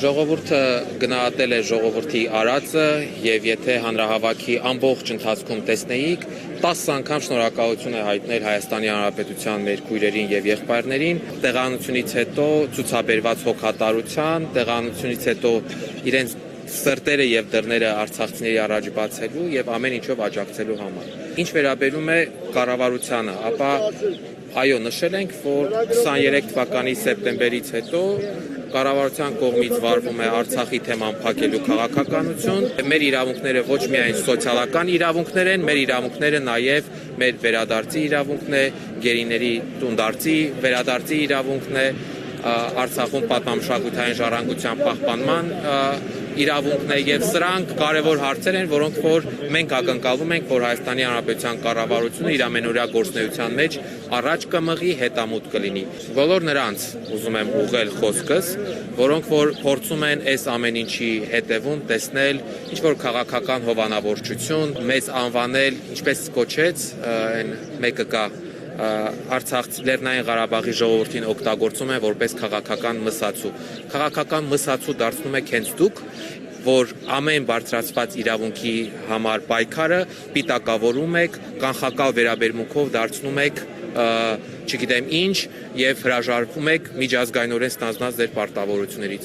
Ժողովուրդը գնահատել է ժողովրդի արածը եւ եթե հանրահավաքի ամբողջ ընթացքում տեսնեիք 10 անգամ շնորհակալություն է հայտնել Հայաստանի Հանրապետության մեր քույրերին եւ եղբայրներին տեղանությունից հետո ցուցաբերված հոգատարության, տեղանությունից հետո իրենց սրտերը եւ դռները արցախցիների առաջ բացելու եւ ամեն ինչով աջակցելու համար։ Ինչ վերաբերում է կառավարությանը, ապա այո, նշել ենք, որ 23 թվականի սեպտեմբերից հետո կառավարության կողմից վարվում է Արցախի թեման փակելու քաղաքականություն։ Մեր իրավունքները ոչ միայն սոցիալական իրավունքներ են, մեր իրավունքները նաև մեր վերադարձի իրավունքն է, գերիների տունդարձի վերադարձի իրավունքն է, Արցախում պատմամշակութային ժառանգության պահպանման իրավունքն է եւ սրանք կարեւոր հարցեր են, որոնք որ մենք ակնկալում ենք, որ Հայաստանի Հանրապետության կառավարությունը իր ամենօրյա գործունեության մեջ առաջ կմղի, հետամուտ կլինի։ Բոլոր նրանց ուզում եմ ուղղել խոսքս, որոնք որ փորձում են այս ամեն ինչի հետևում տեսնել ինչ որ քաղաքական հովանավորչություն, մեզ անվանել, ինչպես կոչեց, այն մեկը կա Լեռնային Ղարաբաղի ժողովրդին օգտագործում են որպես քաղաքական մսացու։ Քաղաքական մսացու դարձնում եք հենց դուք, որ ամեն բարձրացված իրավունքի համար պայքարը պիտակավորում եք, կանխակալ վերաբերմունքով դարձնում եք, չգիտեմ ինչ, եւ հրաժարվում եք միջազգայինորեն ստանձնած ձեր պարտավորություններից։